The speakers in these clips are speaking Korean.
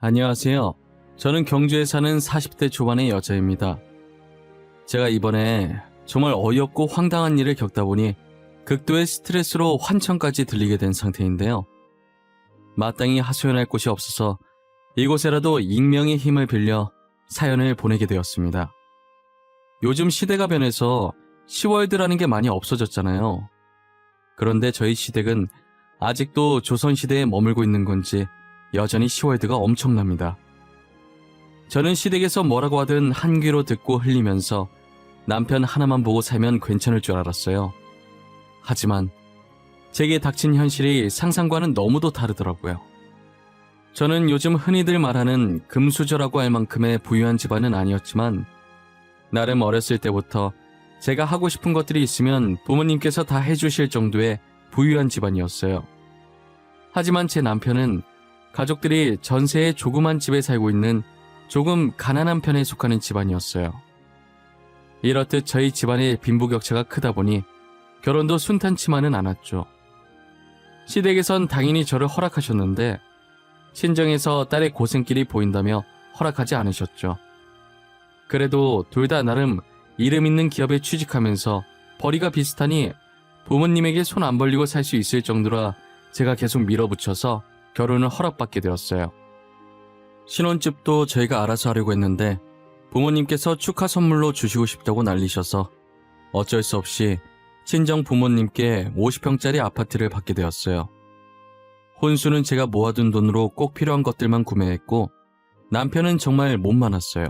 안녕하세요. 저는 경주에 사는 40대 초반의 여자입니다. 제가 이번에 정말 어이없고 황당한 일을 겪다 보니 극도의 스트레스로 환청까지 들리게 된 상태인데요. 마땅히 하소연할 곳이 없어서 이곳에라도 익명의 힘을 빌려 사연을 보내게 되었습니다. 요즘 시대가 변해서 시월드라는 게 많이 없어졌잖아요. 그런데 저희 시댁은 아직도 조선시대에 머물고 있는 건지 여전히 시월드가 엄청납니다. 저는 시댁에서 뭐라고 하든 한 귀로 듣고 흘리면서 남편 하나만 보고 살면 괜찮을 줄 알았어요. 하지만 제게 닥친 현실이 상상과는 너무도 다르더라고요. 저는 요즘 흔히들 말하는 금수저라고 할 만큼의 부유한 집안은 아니었지만 나름 어렸을 때부터 제가 하고 싶은 것들이 있으면 부모님께서 다 해주실 정도의 부유한 집안이었어요. 하지만 제 남편은 가족들이 전세의 조그만 집에 살고 있는 조금 가난한 편에 속하는 집안이었어요. 이렇듯 저희 집안의 빈부격차가 크다 보니 결혼도 순탄치만은 않았죠. 시댁에선 당연히 저를 허락하셨는데 친정에서 딸의 고생길이 보인다며 허락하지 않으셨죠. 그래도 둘 다 나름 이름 있는 기업에 취직하면서 벌이가 비슷하니 부모님에게 손 안 벌리고 살 수 있을 정도라 제가 계속 밀어붙여서 결혼을 허락받게 되었어요. 신혼집도 저희가 알아서 하려고 했는데 부모님께서 축하 선물로 주시고 싶다고 난리셔서 어쩔 수 없이 친정 부모님께 50평짜리 아파트를 받게 되었어요. 혼수는 제가 모아둔 돈으로 꼭 필요한 것들만 구매했고 남편은 정말 못 많았어요.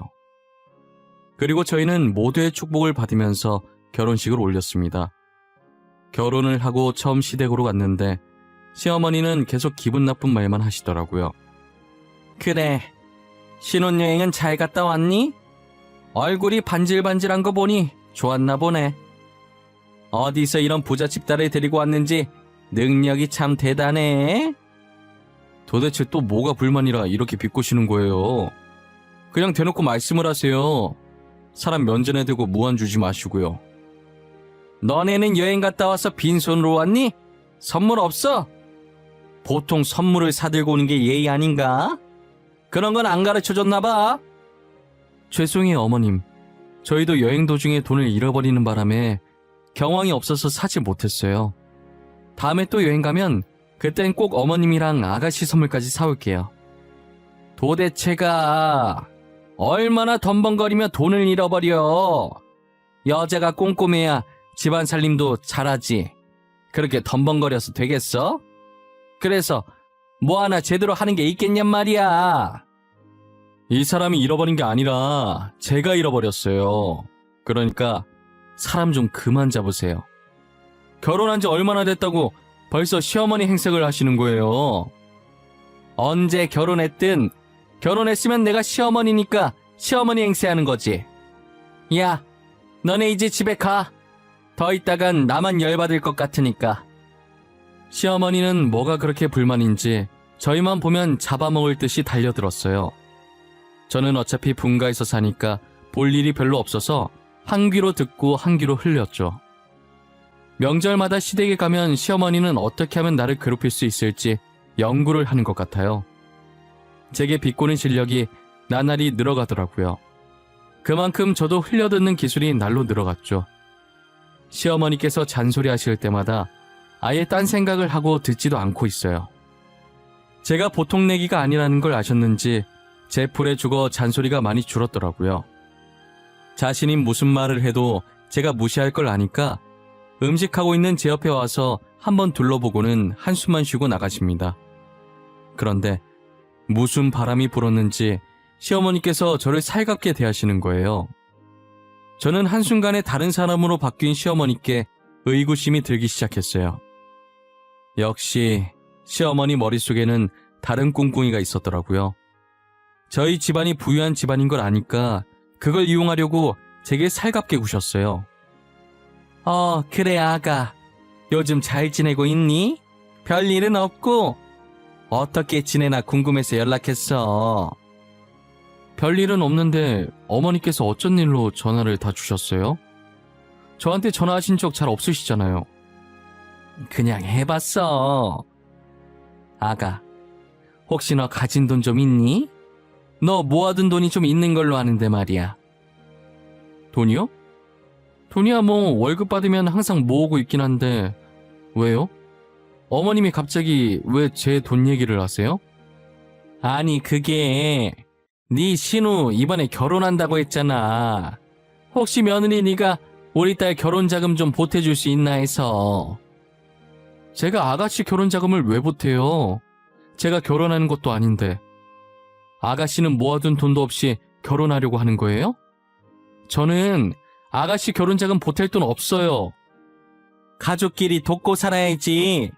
그리고 저희는 모두의 축복을 받으면서 결혼식을 올렸습니다. 결혼을 하고 처음 시댁으로 갔는데 시어머니는 계속 기분 나쁜 말만 하시더라고요. 그래, 신혼여행은 잘 갔다 왔니? 얼굴이 반질반질한 거 보니 좋았나 보네. 어디서 이런 부잣집 딸을 데리고 왔는지 능력이 참 대단해. 도대체 또 뭐가 불만이라 이렇게 비꼬시는 거예요? 그냥 대놓고 말씀을 하세요. 사람 면전에 대고 무안 주지 마시고요. 너네는 여행 갔다 와서 빈손으로 왔니? 선물 없어? 보통 선물을 사들고 오는 게 예의 아닌가? 그런 건 안 가르쳐줬나 봐. 죄송해요, 어머님. 저희도 여행 도중에 돈을 잃어버리는 바람에 경황이 없어서 사지 못했어요. 다음에 또 여행 가면 그땐 꼭 어머님이랑 아가씨 선물까지 사올게요. 도대체가 얼마나 덤벙거리며 돈을 잃어버려. 여자가 꼼꼼해야 집안 살림도 잘하지. 그렇게 덤벙거려서 되겠어? 그래서 뭐 하나 제대로 하는 게 있겠냔 말이야. 이 사람이 잃어버린 게 아니라 제가 잃어버렸어요. 그러니까 사람 좀 그만 잡으세요. 결혼한 지 얼마나 됐다고 벌써 시어머니 행색을 하시는 거예요. 언제 결혼했든 결혼했으면 내가 시어머니니까 시어머니 행세하는 거지. 야, 너네 이제 집에 가. 더 있다간 나만 열받을 것 같으니까. 시어머니는 뭐가 그렇게 불만인지 저희만 보면 잡아먹을 듯이 달려들었어요. 저는 어차피 분가에서 사니까 볼 일이 별로 없어서 한 귀로 듣고 한 귀로 흘렸죠. 명절마다 시댁에 가면 시어머니는 어떻게 하면 나를 괴롭힐 수 있을지 연구를 하는 것 같아요. 제게 비꼬는 실력이 나날이 늘어가더라고요. 그만큼 저도 흘려듣는 기술이 날로 늘어갔죠. 시어머니께서 잔소리하실 때마다 아예 딴 생각을 하고 듣지도 않고 있어요. 제가 보통 내기가 아니라는 걸 아셨는지 제 풀에 죽어 잔소리가 많이 줄었더라고요. 자신이 무슨 말을 해도 제가 무시할 걸 아니까 음식하고 있는 제 옆에 와서 한번 둘러보고는 한숨만 쉬고 나가십니다. 그런데 무슨 바람이 불었는지 시어머니께서 저를 살갑게 대하시는 거예요. 저는 한순간에 다른 사람으로 바뀐 시어머니께 의구심이 들기 시작했어요. 역시 시어머니 머릿속에는 다른 꿍꿍이가 있었더라고요. 저희 집안이 부유한 집안인 걸 아니까 그걸 이용하려고 제게 살갑게 구셨어요. 그래 아가. 요즘 잘 지내고 있니? 별일은 없고? 어떻게 지내나 궁금해서 연락했어. 별일은 없는데 어머니께서 어쩐 일로 전화를 다 주셨어요? 저한테 전화하신 적 잘 없으시잖아요. 그냥 해봤어. 아가, 혹시 너 가진 돈 좀 있니? 너 모아둔 돈이 좀 있는 걸로 아는데 말이야. 돈이요? 돈이야 뭐 월급 받으면 항상 모으고 있긴 한데 왜요? 어머님이 갑자기 왜 제 돈 얘기를 하세요? 아니 그게 네 신우 이번에 결혼한다고 했잖아. 혹시 며느리 네가 우리 딸 결혼 자금 좀 보태줄 수 있나 해서. 제가 아가씨 결혼 자금을 왜 보태요? 제가 결혼하는 것도 아닌데. 아가씨는 모아둔 돈도 없이 결혼하려고 하는 거예요? 저는 아가씨 결혼 자금 보탤 돈 없어요. 가족끼리 돕고 살아야지.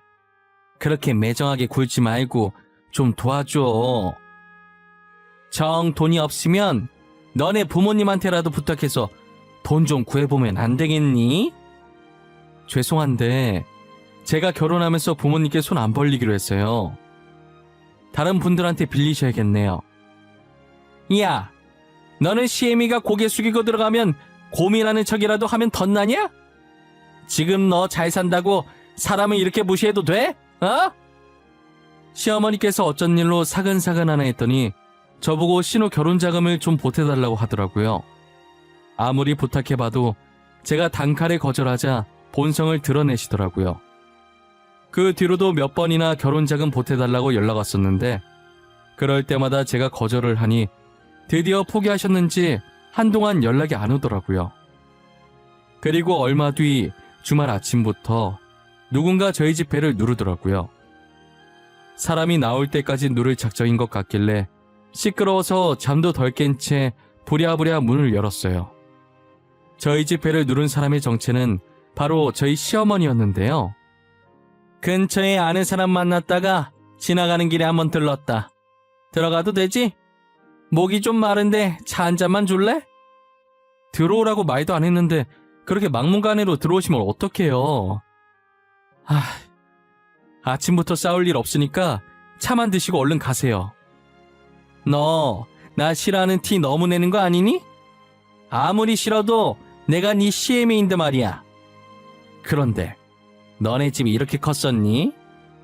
그렇게 매정하게 굴지 말고 좀 도와줘. 정 돈이 없으면 너네 부모님한테라도 부탁해서 돈 좀 구해보면 안 되겠니? 죄송한데 제가 결혼하면서 부모님께 손 안 벌리기로 했어요. 다른 분들한테 빌리셔야겠네요. 야, 너는 시애미가 고개 숙이고 들어가면 고민하는 척이라도 하면 덧나냐? 지금 너 잘 산다고 사람을 이렇게 무시해도 돼? 어? 시어머니께서 어쩐 일로 사근사근하나 했더니 저보고 신우 결혼 자금을 좀 보태달라고 하더라고요. 아무리 부탁해봐도 제가 단칼에 거절하자 본성을 드러내시더라고요. 그 뒤로도 몇 번이나 결혼 자금 보태달라고 연락 왔었는데 그럴 때마다 제가 거절을 하니 드디어 포기하셨는지 한동안 연락이 안 오더라고요. 그리고 얼마 뒤 주말 아침부터 누군가 저희 집 배를 누르더라고요. 사람이 나올 때까지 누를 작정인 것 같길래 시끄러워서 잠도 덜 깬 채 부랴부랴 문을 열었어요. 저희 집 배를 누른 사람의 정체는 바로 저희 시어머니였는데요. 근처에 아는 사람 만났다가 지나가는 길에 한번 들렀다. 들어가도 되지? 목이 좀 마른데 차 한 잔만 줄래? 들어오라고 말도 안 했는데 그렇게 막무가내로 들어오시면 어떡해요. 아침부터 싸울 일 없으니까 차만 드시고 얼른 가세요. 너 나 싫어하는 티 너무 내는 거 아니니? 아무리 싫어도 내가 네 시애미인데 말이야. 그런데 너네 집이 이렇게 컸었니?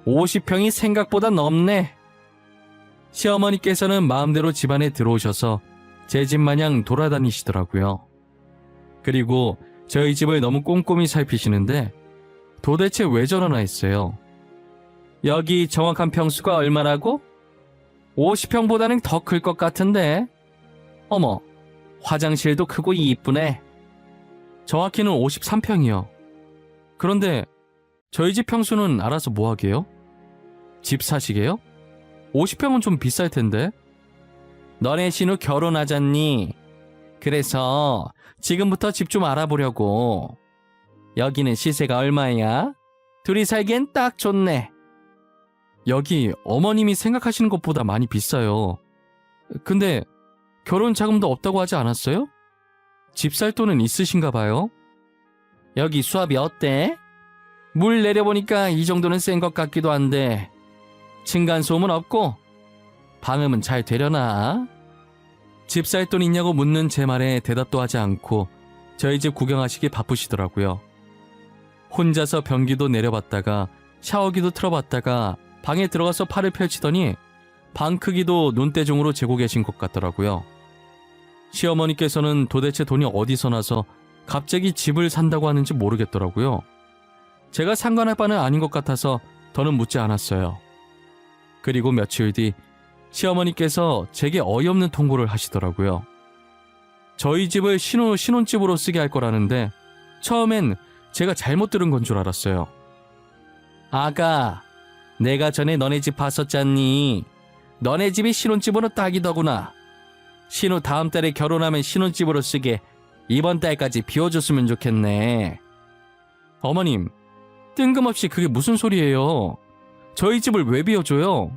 50평이 생각보다 넓네. 시어머니께서는 마음대로 집안에 들어오셔서 제 집 마냥 돌아다니시더라고요. 그리고 저희 집을 너무 꼼꼼히 살피시는데 도대체 왜 저러나 했어요. 여기 정확한 평수가 얼마라고? 50평보다는 더 클 것 같은데. 어머, 화장실도 크고 이쁘네. 정확히는 53평이요. 그런데 저희 집 평수는 알아서 뭐 하게요? 집 사시게요? 50평은 좀 비쌀 텐데. 너네 신우 결혼하잖니? 그래서 지금부터 집 좀 알아보려고. 여기는 시세가 얼마야? 둘이 살기엔 딱 좋네. 여기 어머님이 생각하시는 것보다 많이 비싸요. 근데 결혼 자금도 없다고 하지 않았어요? 집 살 돈은 있으신가 봐요. 여기 수압이 어때? 물 내려보니까 이 정도는 센 것 같기도 한데 층간소음은 없고 방음은 잘 되려나? 집 살 돈 있냐고 묻는 제 말에 대답도 하지 않고 저희 집 구경하시기 바쁘시더라고요. 혼자서 변기도 내려봤다가 샤워기도 틀어봤다가 방에 들어가서 팔을 펼치더니 방 크기도 눈대중으로 재고 계신 것 같더라고요. 시어머니께서는 도대체 돈이 어디서 나서 갑자기 집을 산다고 하는지 모르겠더라고요. 제가 상관할 바는 아닌 것 같아서 더는 묻지 않았어요. 그리고 며칠 뒤 시어머니께서 제게 어이없는 통보를 하시더라고요. 저희 집을 신혼집으로 쓰게 할 거라는데 처음엔 제가 잘못 들은 건 줄 알았어요. 아가, 내가 전에 너네 집 봤었잖니. 너네 집이 신혼집으로 딱이더구나. 신우 다음 달에 결혼하면 신혼집으로 쓰게 이번 달까지 비워줬으면 좋겠네. 어머님, 뜬금없이 그게 무슨 소리예요? 저희 집을 왜 비워줘요?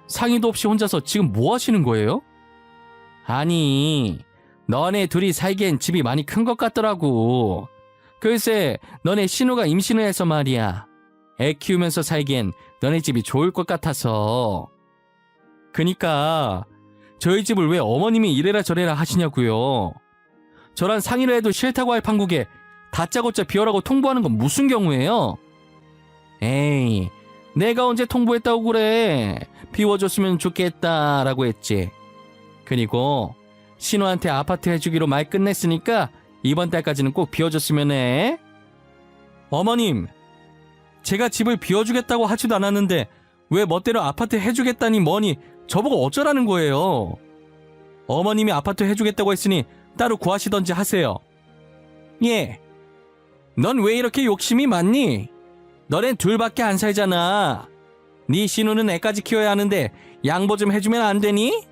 상의도 없이 혼자서 지금 뭐 하시는 거예요? 아니, 너네 둘이 살기엔 집이 많이 큰 것 같더라고. 글쎄, 너네 신우가 임신을 해서 말이야. 애 키우면서 살기엔 너네 집이 좋을 것 같아서. 그니까 저희 집을 왜 어머님이 이래라 저래라 하시냐고요. 저랑 상의를 해도 싫다고 할 판국에 다짜고짜 비워라고 통보하는 건 무슨 경우예요? 에이, 내가 언제 통보했다고 그래. 비워줬으면 좋겠다라고 했지. 그리고 신우한테 아파트 해주기로 말 끝냈으니까 이번 달까지는 꼭 비워줬으면 해. 어머님, 제가 집을 비워주겠다고 하지도 않았는데 왜 멋대로 아파트 해주겠다니 뭐니 저보고 어쩌라는 거예요. 어머님이 아파트 해주겠다고 했으니 따로 구하시던지 하세요. 예. 넌 왜 이렇게 욕심이 많니? 너넨 둘밖에 안 살잖아. 네 신우는 애까지 키워야 하는데 양보 좀 해주면 안 되니?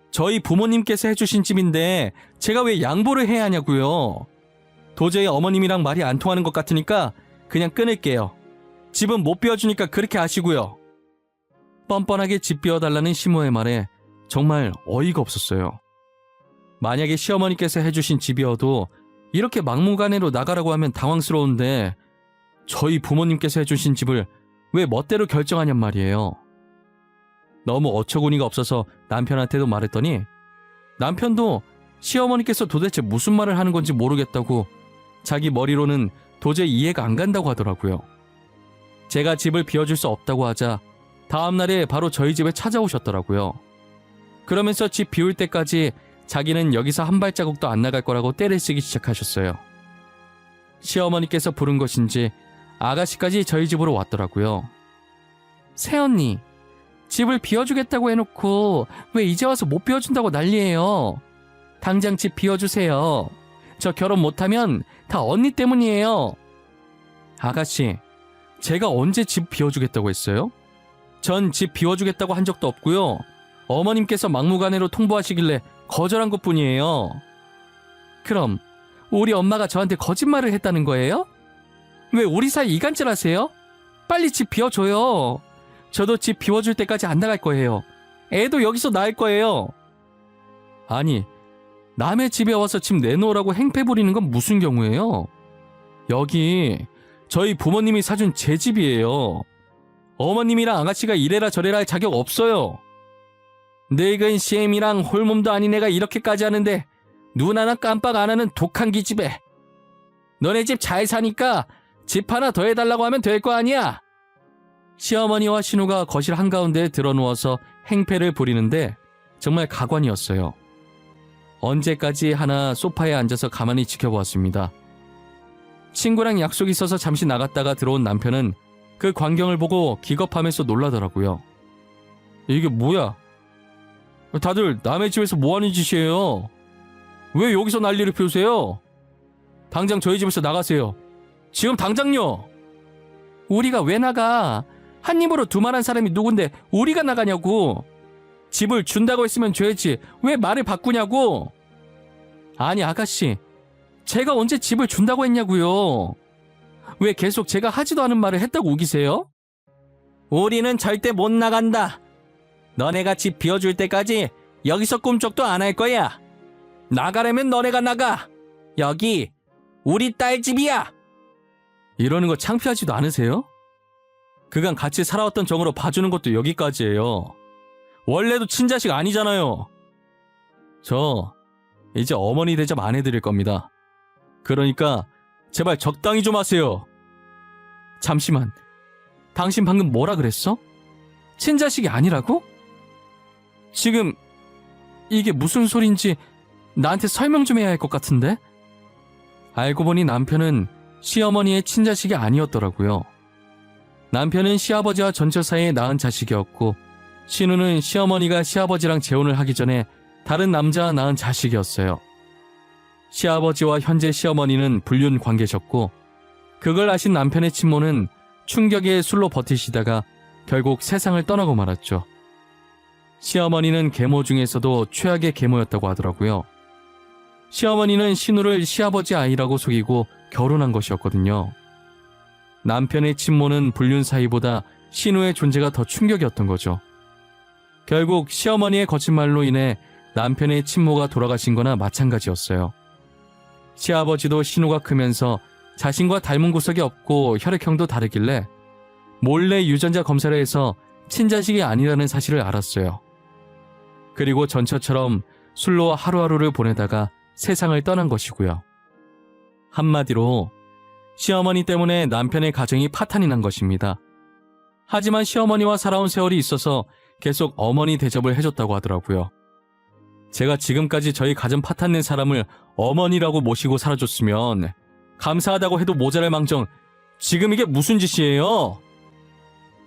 저희 부모님께서 해주신 집인데 제가 왜 양보를 해야 하냐고요. 도저히 어머님이랑 말이 안 통하는 것 같으니까 그냥 끊을게요. 집은 못 비워주니까 그렇게 아시고요. 뻔뻔하게 집 비워달라는 시모의 말에 정말 어이가 없었어요. 만약에 시어머니께서 해주신 집이어도 이렇게 막무가내로 나가라고 하면 당황스러운데 저희 부모님께서 해주신 집을 왜 멋대로 결정하냔 말이에요. 너무 어처구니가 없어서 남편한테도 말했더니 남편도 시어머니께서 도대체 무슨 말을 하는 건지 모르겠다고 자기 머리로는 도저히 이해가 안 간다고 하더라고요. 제가 집을 비워줄 수 없다고 하자 다음날에 바로 저희 집에 찾아오셨더라고요. 그러면서 집 비울 때까지 자기는 여기서 한 발자국도 안 나갈 거라고 떼를 쓰기 시작하셨어요. 시어머니께서 부른 것인지 아가씨까지 저희 집으로 왔더라고요. 새언니, 집을 비워주겠다고 해놓고 왜 이제 와서 못 비워준다고 난리예요. 당장 집 비워주세요. 저 결혼 못하면 다 언니 때문이에요. 아가씨, 제가 언제 집 비워주겠다고 했어요? 전 집 비워주겠다고 한 적도 없고요. 어머님께서 막무가내로 통보하시길래 거절한 것뿐이에요. 그럼 우리 엄마가 저한테 거짓말을 했다는 거예요? 왜 우리 사이 이간질하세요? 빨리 집 비워줘요. 저도 집 비워줄 때까지 안 나갈 거예요. 애도 여기서 낳을 거예요. 아니, 남의 집에 와서 집 내놓으라고 행패 부리는 건 무슨 경우예요? 여기 저희 부모님이 사준 제 집이에요. 어머님이랑 아가씨가 이래라 저래라 할 자격 없어요. 늙은 CM이랑 홀몸도 아닌 애가 이렇게까지 하는데 눈 하나 깜빡 안 하는 독한 기집애. 너네 집 잘 사니까 집 하나 더 해달라고 하면 될 거 아니야? 시어머니와 신우가 거실 한가운데에 드러누워서 행패를 부리는데 정말 가관이었어요. 언제까지 하나 소파에 앉아서 가만히 지켜보았습니다. 친구랑 약속이 있어서 잠시 나갔다가 들어온 남편은 그 광경을 보고 기겁하면서 놀라더라고요. 이게 뭐야? 다들 남의 집에서 뭐하는 짓이에요? 왜 여기서 난리를 피우세요? 당장 저희 집에서 나가세요. 지금 당장요. 우리가 왜 나가? 한 입으로 두말한 사람이 누군데 우리가 나가냐고. 집을 준다고 했으면 줘야지 왜 말을 바꾸냐고. 아니 아가씨, 제가 언제 집을 준다고 했냐고요. 왜 계속 제가 하지도 않은 말을 했다고 우기세요? 우리는 절대 못 나간다. 너네가 집 비워줄 때까지 여기서 꿈쩍도 안 할 거야. 나가려면 너네가 나가. 여기 우리 딸 집이야. 이러는 거 창피하지도 않으세요? 그간 같이 살아왔던 정으로 봐주는 것도 여기까지예요. 원래도 친자식 아니잖아요. 저 이제 어머니 대접 안 해드릴 겁니다. 그러니까 제발 적당히 좀 하세요. 잠시만, 당신 방금 뭐라 그랬어? 친자식이 아니라고? 지금 이게 무슨 소린지 나한테 설명 좀 해야 할 것 같은데? 알고 보니 남편은 시어머니의 친자식이 아니었더라고요. 남편은 시아버지와 전처 사이에 낳은 자식이었고 신우는 시어머니가 시아버지랑 재혼을 하기 전에 다른 남자와 낳은 자식이었어요. 시아버지와 현재 시어머니는 불륜 관계셨고 그걸 아신 남편의 친모는 충격에 술로 버티시다가 결국 세상을 떠나고 말았죠. 시어머니는 계모 중에서도 최악의 계모였다고 하더라고요. 시어머니는 신우를 시아버지 아이라고 속이고 결혼한 것이었거든요. 남편의 친모는 불륜 사이보다 신우의 존재가 더 충격이었던 거죠. 결국 시어머니의 거짓말로 인해 남편의 친모가 돌아가신 거나 마찬가지였어요. 시아버지도 신우가 크면서 자신과 닮은 구석이 없고 혈액형도 다르길래 몰래 유전자 검사를 해서 친자식이 아니라는 사실을 알았어요. 그리고 전처처럼 술로 하루하루를 보내다가 세상을 떠난 것이고요. 한마디로 시어머니 때문에 남편의 가정이 파탄이 난 것입니다. 하지만 시어머니와 살아온 세월이 있어서 계속 어머니 대접을 해줬다고 하더라고요. 제가 지금까지 저희 가정 파탄낸 사람을 어머니라고 모시고 살아줬으면 감사하다고 해도 모자랄 망정 지금 이게 무슨 짓이에요?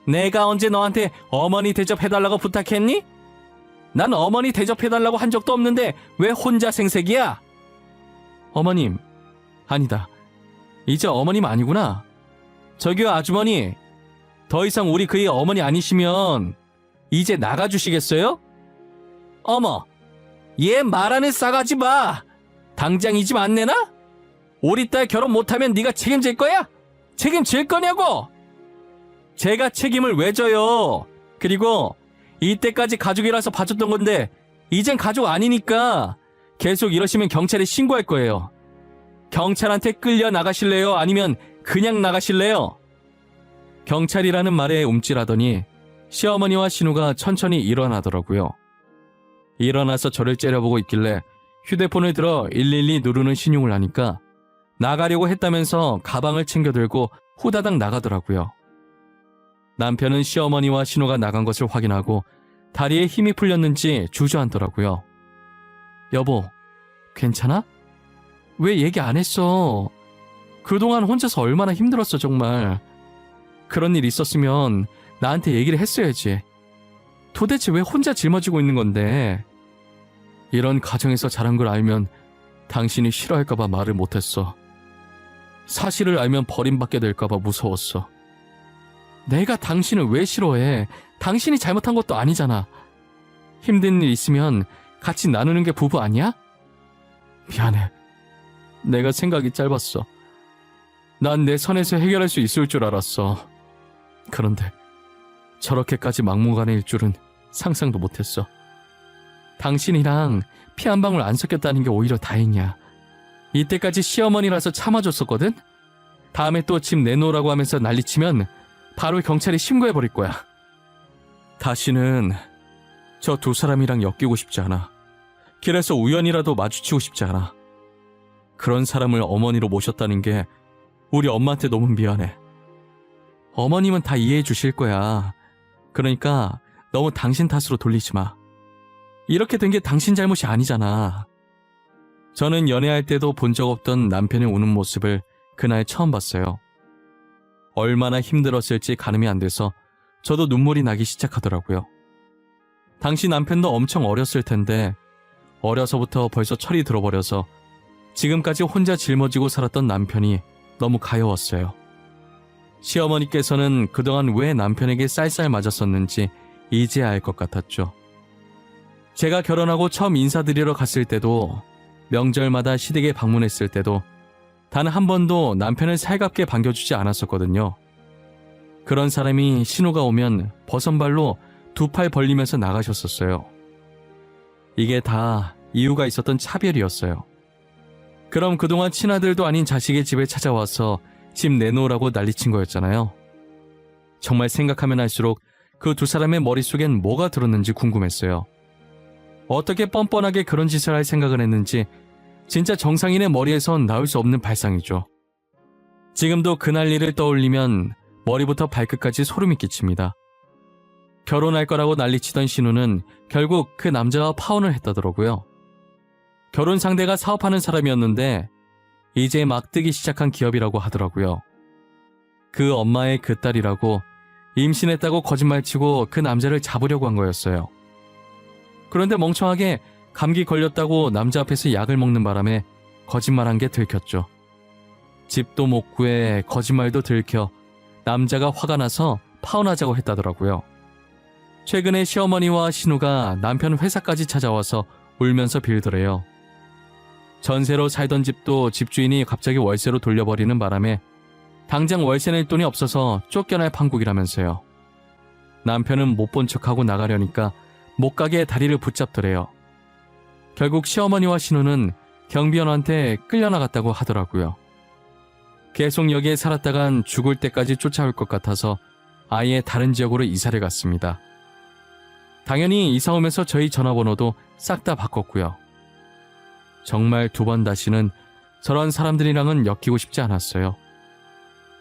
내가 언제 너한테 어머니 대접해달라고 부탁했니? 난 어머니 대접해달라고 한 적도 없는데 왜 혼자 생색이야? 어머님, 아니다. 이제 어머님 아니구나. 저기요 아주머니, 더 이상 우리 그의 어머니 아니시면 이제 나가주시겠어요? 어머, 얘 말하는 싸가지 봐. 당장 이 집 안 내놔? 우리 딸 결혼 못하면 네가 책임질 거야? 책임질 거냐고? 제가 책임을 왜 져요? 그리고 이때까지 가족이라서 봐줬던 건데 이젠 가족 아니니까 계속 이러시면 경찰에 신고할 거예요. 경찰한테 끌려 나가실래요? 아니면 그냥 나가실래요? 경찰이라는 말에 움찔하더니 시어머니와 신우가 천천히 일어나더라고요. 일어나서 저를 째려보고 있길래 휴대폰을 들어 112 누르는 신용을 하니까 나가려고 했다면서 가방을 챙겨 들고 후다닥 나가더라고요. 남편은 시어머니와 신우가 나간 것을 확인하고 다리에 힘이 풀렸는지 주저앉더라고요. 여보, 괜찮아? 왜 얘기 안 했어? 그동안 혼자서 얼마나 힘들었어 정말. 그런 일 있었으면 나한테 얘기를 했어야지. 도대체 왜 혼자 짊어지고 있는 건데? 이런 가정에서 자란 걸 알면 당신이 싫어할까봐 말을 못했어. 사실을 알면 버림받게 될까봐 무서웠어. 내가 당신을 왜 싫어해? 당신이 잘못한 것도 아니잖아. 힘든 일 있으면 같이 나누는 게 부부 아니야? 미안해. 내가 생각이 짧았어. 난 내 선에서 해결할 수 있을 줄 알았어. 그런데 저렇게까지 막무가내일 줄은 상상도 못했어. 당신이랑 피 한 방울 안 섞였다는 게 오히려 다행이야. 이때까지 시어머니라서 참아줬었거든? 다음에 또 집 내놓으라고 하면서 난리치면 바로 경찰에 신고해버릴 거야. 다시는 저 두 사람이랑 엮이고 싶지 않아. 길에서 우연이라도 마주치고 싶지 않아. 그런 사람을 어머니로 모셨다는 게 우리 엄마한테 너무 미안해. 어머님은 다 이해해 주실 거야. 그러니까 너무 당신 탓으로 돌리지 마. 이렇게 된 게 당신 잘못이 아니잖아. 저는 연애할 때도 본 적 없던 남편이 우는 모습을 그날 처음 봤어요. 얼마나 힘들었을지 가늠이 안 돼서 저도 눈물이 나기 시작하더라고요. 당시 남편도 엄청 어렸을 텐데 어려서부터 벌써 철이 들어버려서 지금까지 혼자 짊어지고 살았던 남편이 너무 가여웠어요. 시어머니께서는 그동안 왜 남편에게 쌀쌀 맞았었는지 이제야 알 것 같았죠. 제가 결혼하고 처음 인사드리러 갔을 때도 명절마다 시댁에 방문했을 때도 단 한 번도 남편을 살갑게 반겨주지 않았었거든요. 그런 사람이 신우가 오면 버선발로 두 팔 벌리면서 나가셨었어요. 이게 다 이유가 있었던 차별이었어요. 그럼 그동안 친아들도 아닌 자식의 집에 찾아와서 집 내놓으라고 난리친 거였잖아요. 정말 생각하면 할수록 그 두 사람의 머릿속엔 뭐가 들었는지 궁금했어요. 어떻게 뻔뻔하게 그런 짓을 할 생각을 했는지 진짜 정상인의 머리에선 나올 수 없는 발상이죠. 지금도 그날 일을 떠올리면 머리부터 발끝까지 소름이 끼칩니다. 결혼할 거라고 난리치던 신우는 결국 그 남자와 파혼을 했다더라고요. 결혼 상대가 사업하는 사람이었는데 이제 막 뜨기 시작한 기업이라고 하더라고요. 그 엄마의 그 딸이라고 임신했다고 거짓말치고 그 남자를 잡으려고 한 거였어요. 그런데 멍청하게 감기 걸렸다고 남자 앞에서 약을 먹는 바람에 거짓말한 게 들켰죠. 집도 못 구해 거짓말도 들켜 남자가 화가 나서 파혼하자고 했다더라고요. 최근에 시어머니와 신우가 남편 회사까지 찾아와서 울면서 빌더래요. 전세로 살던 집도 집주인이 갑자기 월세로 돌려버리는 바람에 당장 월세 낼 돈이 없어서 쫓겨날 판국이라면서요. 남편은 못 본 척하고 나가려니까 못 가게 다리를 붙잡더래요. 결국 시어머니와 신우는 경비원한테 끌려나갔다고 하더라고요. 계속 여기에 살았다간 죽을 때까지 쫓아올 것 같아서 아예 다른 지역으로 이사를 갔습니다. 당연히 이사 오면서 저희 전화번호도 싹 다 바꿨고요. 정말 두 번 다시는 저런 사람들이랑은 엮이고 싶지 않았어요.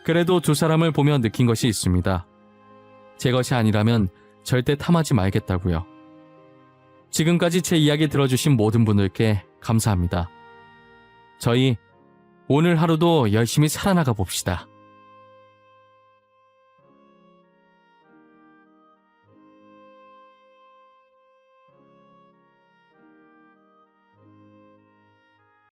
그래도 두 사람을 보며 느낀 것이 있습니다. 제 것이 아니라면 절대 탐하지 말겠다고요. 지금까지 제 이야기 들어주신 모든 분들께 감사합니다. 저희 오늘 하루도 열심히 살아나가 봅시다.